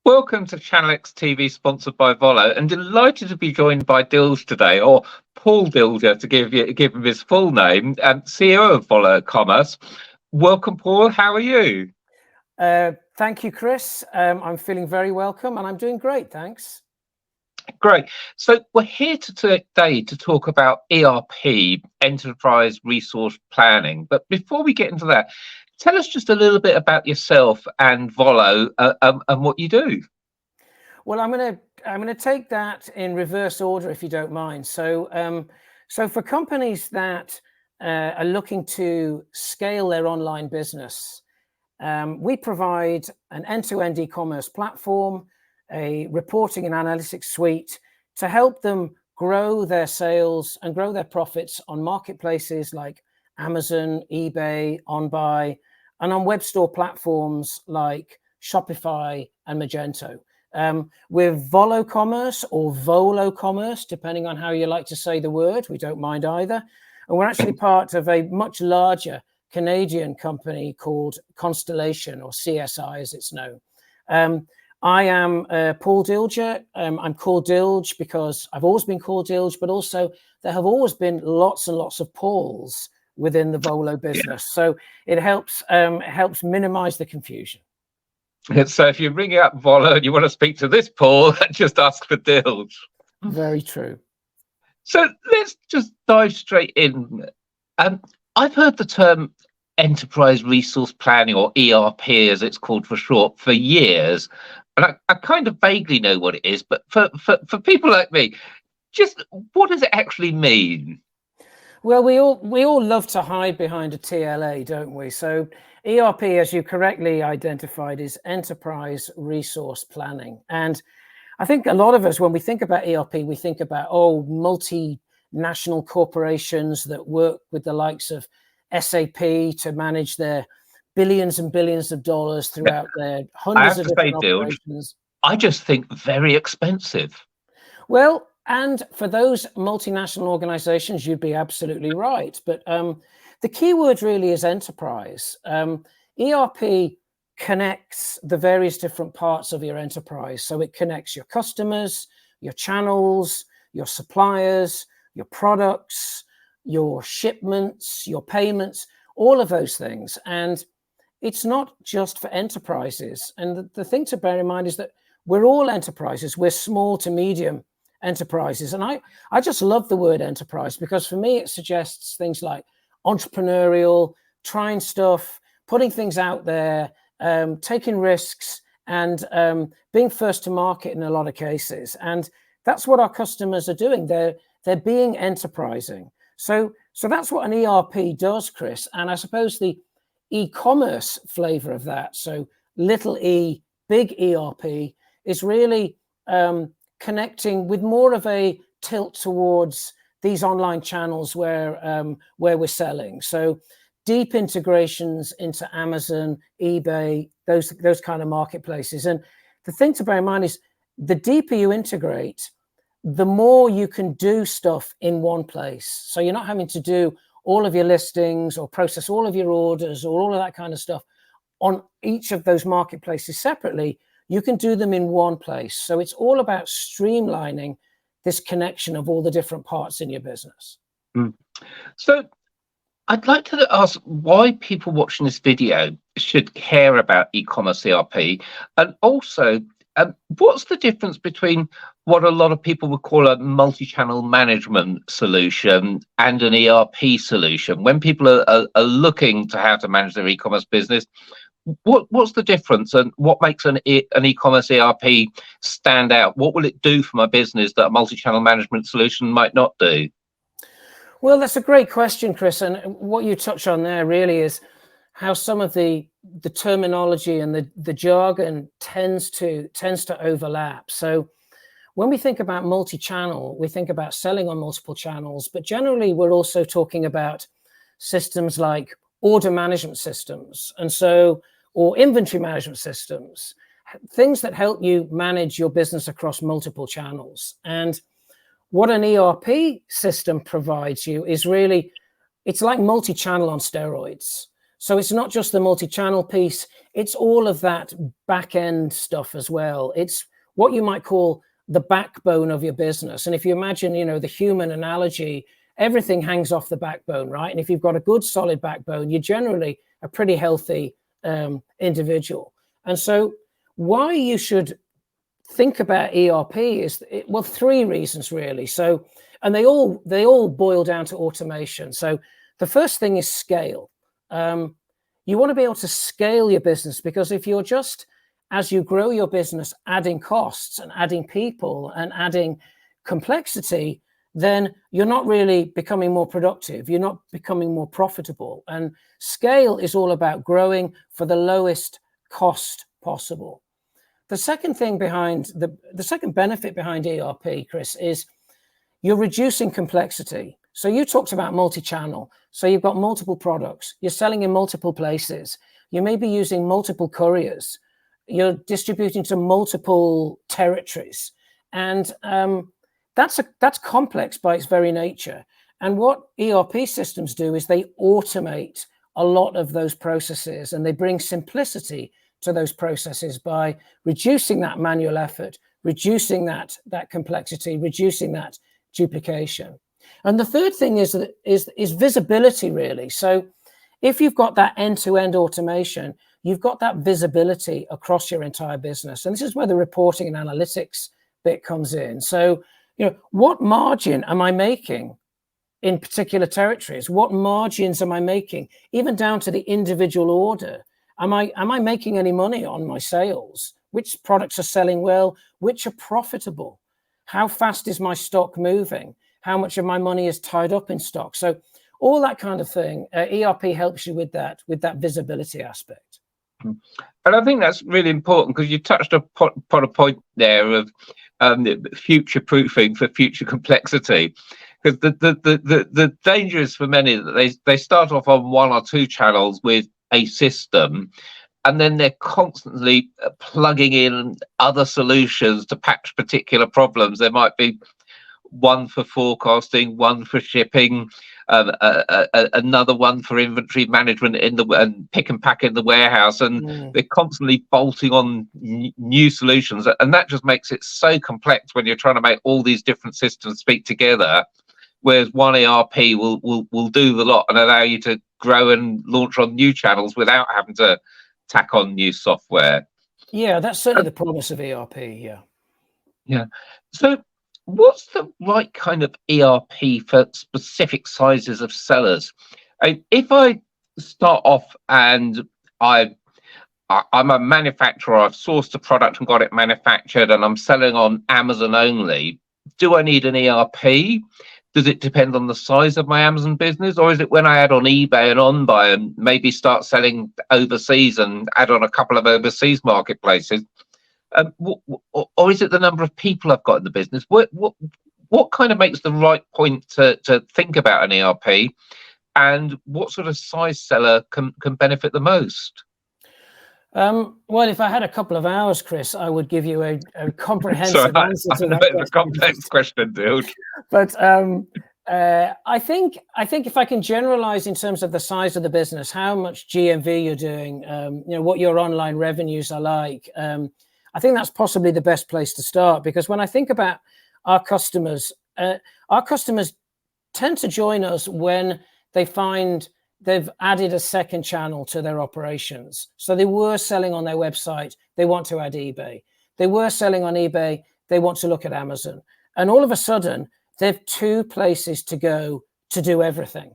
Welcome to Channel X TV, sponsored by Volo, and delighted to be joined by Dilge today, or Paul Dilger, to give him his full name, CEO of Volo Commerce. Welcome, Paul. How are you? Thank you, Chris. I'm feeling very welcome, and I'm doing great, thanks. Great. So we're here today to talk about ERP, Enterprise Resource Planning. But before we get into that, tell us just a little bit about yourself and Volo and what you do. Well, I'm gonna take that in reverse order, if you don't mind. So for companies that are looking to scale their online business, we provide an end-to-end e-commerce platform, a reporting and analytics suite to help them grow their sales and grow their profits on marketplaces like Amazon, eBay, OnBuy, and on web store platforms like Shopify and Magento. We're Volo Commerce or Volo Commerce, depending on how you like to say the word. We don't mind either. And we're actually part of a much larger Canadian company called Constellation, or CSI as it's known. I am Paul Dilger. I'm called Dilge because I've always been called Dilge, but also there have always been lots and lots of Pauls within the Volo business. So it helps minimize the confusion. So if you're ringing up Volo and you want to speak to this Paul, just ask for Dilge. Very true. So let's just dive straight in. I've heard the term Enterprise Resource Planning, or ERP as it's called for short, for years. And I kind of vaguely know what it is, but for people like me, just what does it actually mean? Well, we all love to hide behind a TLA, don't we? So ERP, as you correctly identified, is Enterprise Resource Planning. And I think a lot of us, when we think about ERP, we think about, multinational corporations that work with the likes of SAP to manage their billions and billions of dollars throughout their hundreds of different operations. I just think very expensive. Well, and for those multinational organizations, you'd be absolutely right. But the key word really is enterprise. ERP connects the various different parts of your enterprise. So it connects your customers, your channels, your suppliers, your products, your shipments, your payments, all of those things. And it's not just for enterprises. And the thing to bear in mind is that we're all enterprises. We're small to medium enterprises. And I just love the word enterprise because for me, it suggests things like entrepreneurial, trying stuff, putting things out there, taking risks, and being first to market in a lot of cases. And that's what our customers are doing. They're being enterprising. So that's what an ERP does, Chris. And I suppose the e-commerce flavor of that, so little e, big ERP, is really connecting with more of a tilt towards these online channels where we're selling. So deep integrations into Amazon, eBay, those kind of marketplaces. And the thing to bear in mind is the deeper you integrate, the more you can do stuff in one place. So you're not having to do all of your listings or process all of your orders or all of that kind of stuff on each of those marketplaces separately. You can do them in one place. So it's all about streamlining this connection of all the different parts in your business. So I'd like to ask why people watching this video should care about e-commerce ERP, and also what's the difference between what a lot of people would call a multi-channel management solution and an ERP solution? When people are looking to how to manage their e-commerce business, what's the difference, and what makes an e-commerce ERP stand out? What will it do for my business that a multi-channel management solution might not do? Well, that's a great question, Chris. And what you touch on there really is how some of the terminology and the jargon tends to overlap. So when we think about multi-channel, we think about selling on multiple channels, but generally we're also talking about systems like order management systems, or inventory management systems, things that help you manage your business across multiple channels. And what an ERP system provides you is really, it's like multi-channel on steroids. So it's not just the multi-channel piece, it's all of that back-end stuff as well. It's what you might call the backbone of your business. And if you imagine, the human analogy, everything hangs off the backbone, right? And if you've got a good solid backbone, you're generally a pretty healthy individual. And so why you should think about ERP is, well, 3 reasons really. So, and they all boil down to automation. So the first thing is scale. You want to be able to scale your business, because if you're just, as you grow your business, adding costs and adding people and adding complexity, then you're not really becoming more productive. You're not becoming more profitable. And scale is all about growing for the lowest cost possible. The second thing behind the second benefit behind ERP, Chris, is you're reducing complexity. So you talked about multi-channel. So you've got multiple products. You're selling in multiple places. You may be using multiple couriers. You're distributing to multiple territories. And that's complex by its very nature. And what ERP systems do is they automate a lot of those processes, and they bring simplicity to those processes by reducing that manual effort, reducing that complexity, reducing that duplication. And the third thing is visibility, really. So if you've got that end-to-end automation, you've got that visibility across your entire business. And this is where the reporting and analytics bit comes in. So, what margin am I making in particular territories? What margins am I making, even down to the individual order? Am I making any money on my sales? Which products are selling well? Which are profitable? How fast is my stock moving? How much of my money is tied up in stock? So all that kind of thing, ERP helps you with that visibility aspect. And I think that's really important, because you touched upon a point there of future proofing for future complexity. Because the danger is for many that they start off on 1 or 2 channels with a system, and then they're constantly plugging in other solutions to patch particular problems. There might be one for forecasting, one for shipping, another one for inventory management and pick and pack in the warehouse, and they're constantly bolting on new solutions, and that just makes it so complex when you're trying to make all these different systems speak together. Whereas one ERP will do the lot and allow you to grow and launch on new channels without having to tack on new software. Yeah, that's certainly the promise of ERP. Yeah. So what's the right kind of ERP for specific sizes of sellers? If I start off and I'm a manufacturer, I've sourced a product and got it manufactured, and I'm selling on Amazon only, do I need an ERP? Does it depend on the size of my Amazon business, or is it when I add on eBay and OnBuy and maybe start selling overseas and add on a couple of overseas marketplaces? Or is it the number of people I've got in the business? What kind of makes the right point to think about an ERP, and what sort of size seller can benefit the most? Well, if I had a couple of hours, Chris, I would give you a comprehensive answer to that question. It's a complex question, dude. But I think if I can generalize in terms of the size of the business, how much GMV you're doing, what your online revenues are like, I think that's possibly the best place to start. Because when I think about our customers tend to join us when they find they've added a second channel to their operations. So they were selling on their website, they want to add eBay. They were selling on eBay, they want to look at Amazon. And all of a sudden, they've 2 places to go to do everything.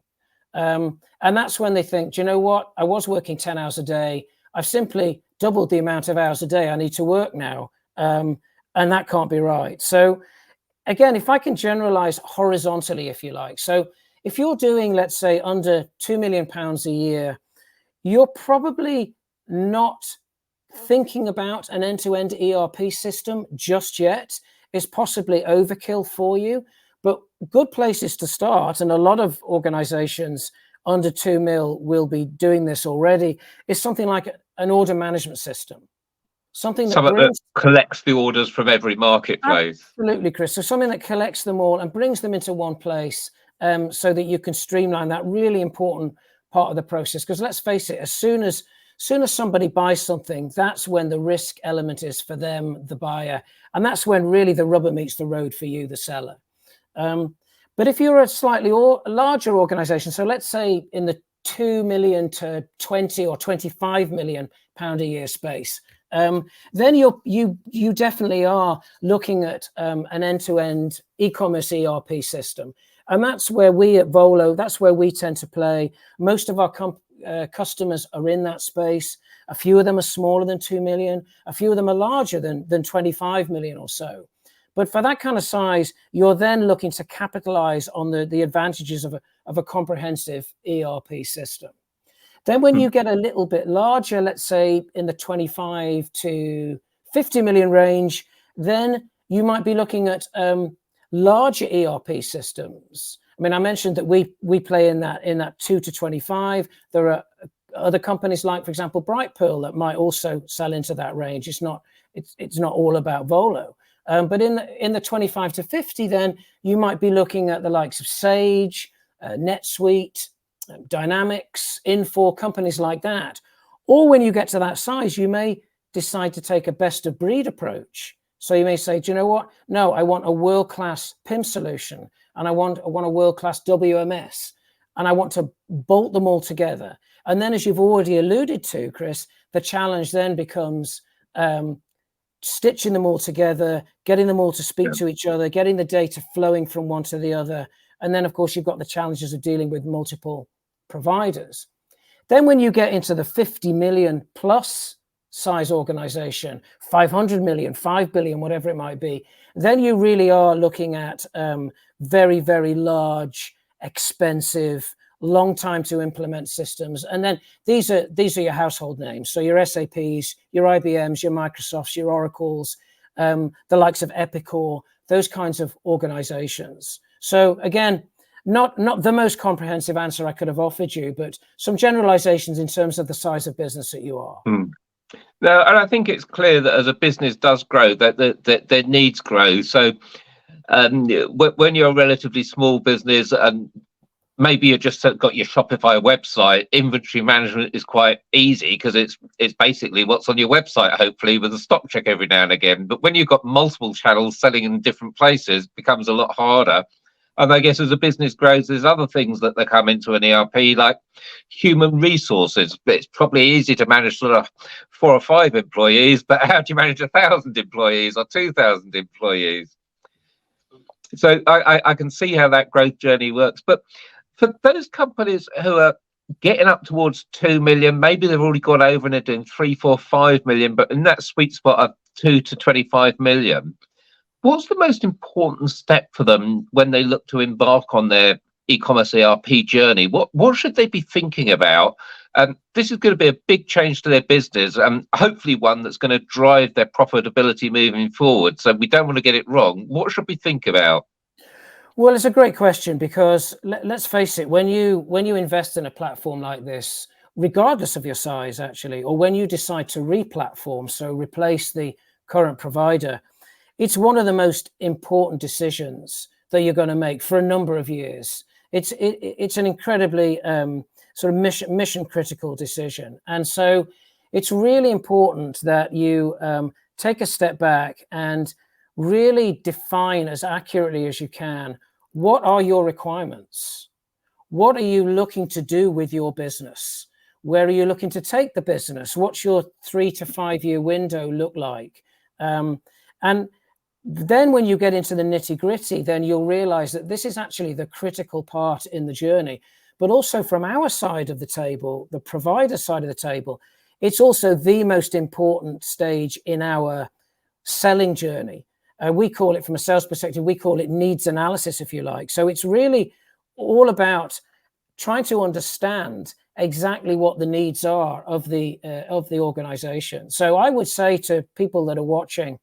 And that's when they think, do you know what? I was working 10 hours a day. I've simply doubled the amount of hours a day I need to work now. And that can't be right. So again, if I can generalize horizontally, if you like. So if you're doing, let's say, under £2 million a year, you're probably not thinking about an end-to-end ERP system just yet. It's possibly overkill for you, but good places to start, and a lot of organizations under 2 mil will be doing this already, is something like an order management system. Something that collects the orders from every marketplace. Absolutely, Chris. So something that collects them all and brings them into one place, so that you can streamline that really important part of the process, because let's face it, as soon as somebody buys something, that's when the risk element is for them, the buyer, and that's when really the rubber meets the road for you, the seller. But if you're a slightly larger organization, so let's say in the 2 million to 20 or 25 million pound a year space, then you definitely are looking at an end-to-end e-commerce ERP system. And that's where we at Volo, that's where we tend to play. Most of our customers are in that space. A few of them are smaller than 2 million. A few of them are larger than 25 million or so. But for that kind of size, you're then looking to capitalize on the advantages of a comprehensive ERP system. Then when you get a little bit larger, let's say in the 25 to 50 million range, then you might be looking at larger ERP systems. I mean, I mentioned that we play in that 2 to 25. There are other companies like, for example, Brightpearl, that might also sell into that range. It's not all about Volo. But in the 25 to 50, then you might be looking at the likes of Sage, NetSuite, Dynamics, Infor, companies like that. Or when you get to that size, you may decide to take a best of breed approach. So you may say, do you know what? No, I want a world-class PIM solution, and I want a world-class WMS, and I want to bolt them all together. And then, as you've already alluded to, Chris, the challenge then becomes stitching them all together, getting them all to speak to each other, getting the data flowing from one to the other. And then, of course, you've got the challenges of dealing with multiple providers. Then when you get into the 50 million plus size organization, 500 million, 5 billion, whatever it might be, then you really are looking at very, very large, expensive, long time to implement systems. And then these are your household names. So your SAPs, your IBMs, your Microsofts, your Oracles, the likes of Epicor, those kinds of organizations. So again, not the most comprehensive answer I could have offered you, but some generalizations in terms of the size of business that you are. No, and I think it's clear that as a business does grow, that their needs grow. So when you're a relatively small business, and maybe you just got your Shopify website, inventory management is quite easy because it's basically what's on your website, hopefully, with a stock check every now and again. But when you've got multiple channels selling in different places, it becomes a lot harder. And I guess as a business grows, there's other things that come into an ERP, like human resources. It's probably easy to manage sort of 4 or 5 employees, but how do you manage 1,000 employees or 2,000 employees? So I can see how that growth journey works. But for those companies who are getting up towards 2 million, maybe they've already gone over and they're doing 3, 4, 5 million, but in that sweet spot of 2 to 25 million, what's the most important step for them when they look to embark on their e-commerce ERP journey? What should they be thinking about? This is going to be a big change to their business, and hopefully one that's going to drive their profitability moving forward. So we don't want to get it wrong. What should we think about? Well, it's a great question, because let's face it, when you invest in a platform like this, regardless of your size, actually, or when you decide to re-platform, so replace the current provider, it's one of the most important decisions that you're going to make for a number of years. It's an incredibly sort of mission critical decision, and so it's really important that you take a step back and really define as accurately as you can, what are your requirements? What are you looking to do with your business? Where are you looking to take the business? What's your 3 to 5 year window look like? And then when you get into the nitty gritty, then you'll realize that this is actually the critical part in the journey. But also from our side of the table, the provider side of the table, it's also the most important stage in our selling journey. We call it, from a sales perspective, we call it needs analysis, if you like. So it's really all about trying to understand exactly what the needs are of the organization. So I would say to people that are watching,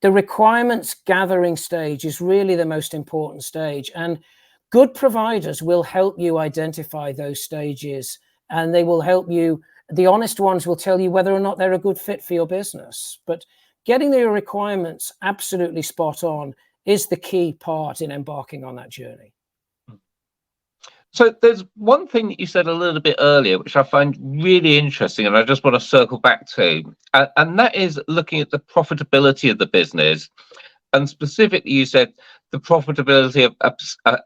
the requirements gathering stage is really the most important stage, and good providers will help you identify those stages, and they will help you. The honest ones will tell you whether or not they're a good fit for your business. But getting your requirements absolutely spot on is the key part in embarking on that journey. So there's one thing that you said a little bit earlier, which I find really interesting, and I just want to circle back to, and that is looking at the profitability of the business. And specifically, you said the profitability of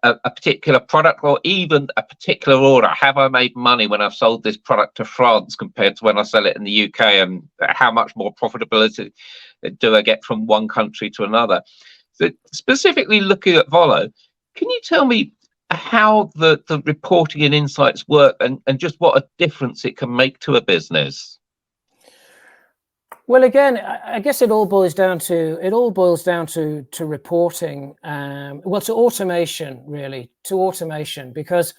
a particular product or even a particular order. Have I made money when I've sold this product to France compared to when I sell it in the UK? And how much more profitability do I get from one country to another? So specifically looking at Volo, can you tell me how the reporting and insights work, and just what a difference it can make to a business? Well, again, I guess it all boils down to reporting. Well, to automation, really, to automation, because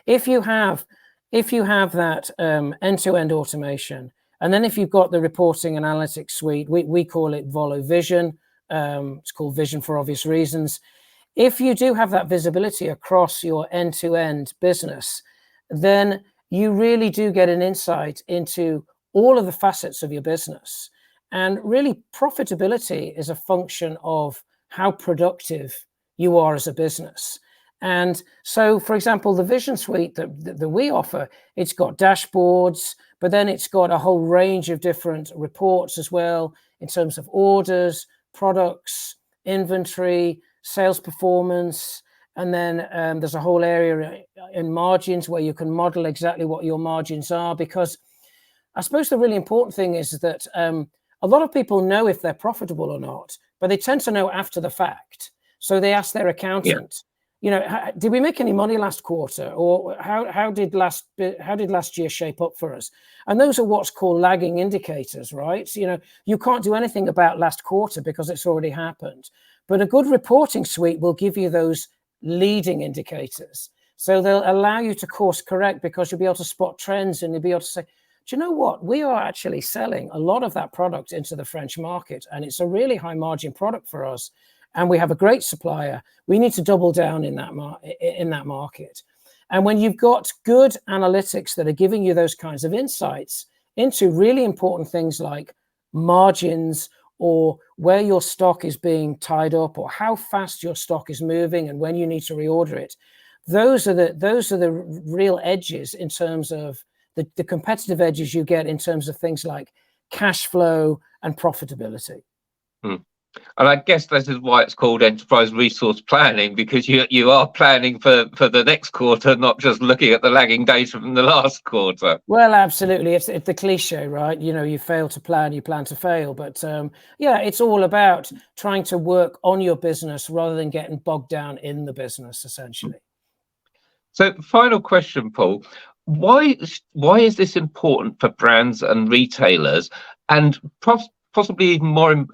if you have that end-to-end automation, and then if you've got the reporting and analytics suite, we call it Volo Vision. It's called Vision for obvious reasons. If you do have that visibility across your end-to-end business, then you really do get an insight into all of the facets of your business. And really, profitability is a function of how productive you are as a business. And so, for example, the Vision Suite that we offer, it's got dashboards, but then it's got a whole range of different reports as well in terms of orders, products, inventory, sales performance. And then there's a whole area in margins where you can model exactly what your margins are. Because I suppose the really important thing is that a lot of people know if they're profitable or not, but they tend to know after the fact. So they ask their accountant, you know, did we make any money last quarter, or how did last year shape up for us? And those are what's called lagging indicators, right? You know, you can't do anything about last quarter because it's already happened. But a good reporting suite will give you those leading indicators. So they'll allow you to course correct, because you'll be able to spot trends, and you'll be able to say, do you know what? We are actually selling a lot of that product into the French market, and it's a really high margin product for us. And we have a great supplier. We need to double down in that market. And when you've got good analytics that are giving you those kinds of insights into really important things like margins, or where your stock is being tied up, or how fast your stock is moving, and when you need to reorder it, those are the real edges in terms of the competitive edges you get in terms of things like cash flow and profitability. And I guess this is why it's called enterprise resource planning, because you are planning for the next quarter, not just looking at the lagging data from the last quarter. Well, absolutely. It's the cliche, right? You know, you fail to plan, you plan to fail. But yeah, it's all about trying to work on your business rather than getting bogged down in the business, essentially. So, final question, Paul. Why is this important for brands and retailers, and possibly even more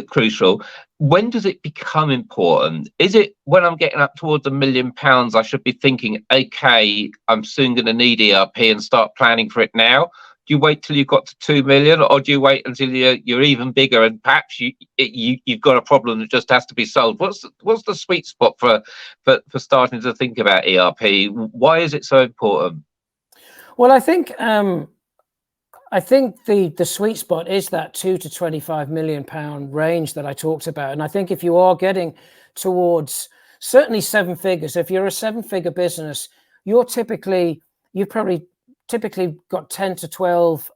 crucial, when does it become important? Is it when I'm getting up towards £1 million, I should be thinking, okay, I'm soon going to need ERP, and start planning for it now? Do you wait till you've got to 2 million, or do you wait until you're even bigger, and perhaps you've got a problem that just has to be solved? What's the sweet spot for starting to think about ERP? Why is it so important? Well, I think the sweet spot is that £2 to £25 million range that I talked about. And I think if you are getting towards certainly 7 figures, if you're a 7-figure business, you've probably typically got 10 to 12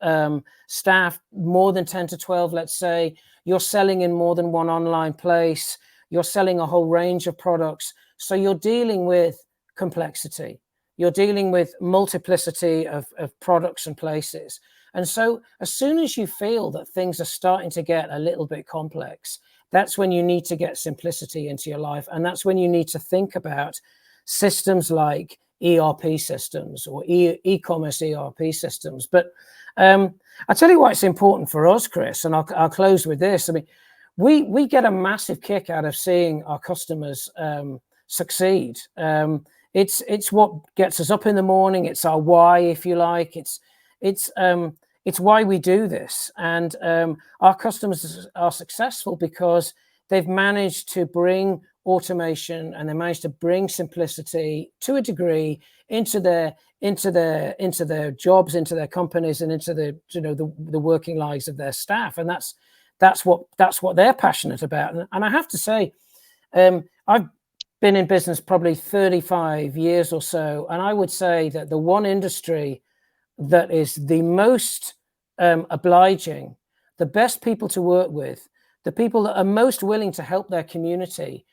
staff, more than 10 to 12, let's say. You're selling in more than one online place. You're selling a whole range of products. So you're dealing with complexity. You're dealing with multiplicity of products and places. And so as soon as you feel that things are starting to get a little bit complex, that's when you need to get simplicity into your life. And that's when you need to think about systems like ERP systems or e-commerce ERP systems. But I'll tell you why it's important for us, Chris, and I'll close with this. I mean, we get a massive kick out of seeing our customers succeed. It's what gets us up in the morning. It's our why, if you like. It's why we do this. And our customers are successful because they've managed to bring automation, and they managed to bring simplicity to a degree into their jobs, into their companies, and into the working lives of their staff. And that's what they're passionate about. And I have to say, been in business probably 35 years or so, and I would say that the one industry that is the most obliging, the best people to work with, the people that are most willing to help their community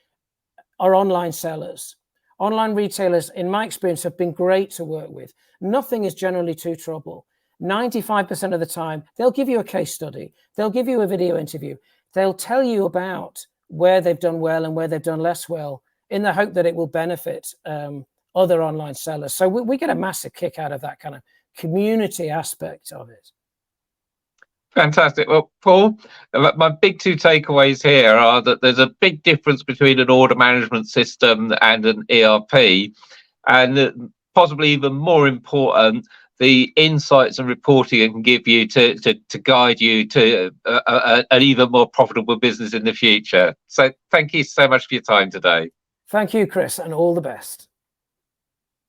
are online sellers. Online retailers, in my experience, have been great to work with. Nothing is generally too trouble. 95% of the time, they'll give you a case study. They'll give you a video interview. They'll tell you about where they've done well and where they've done less well, in the hope that it will benefit other online sellers. So we get a massive kick out of that kind of community aspect of it. Fantastic. Well, Paul, my big two takeaways here are that there's a big difference between an order management system and an ERP, and possibly even more important, the insights and reporting it can give you to guide you to an even more profitable business in the future. So thank you so much for your time today. Thank you, Chris, and all the best.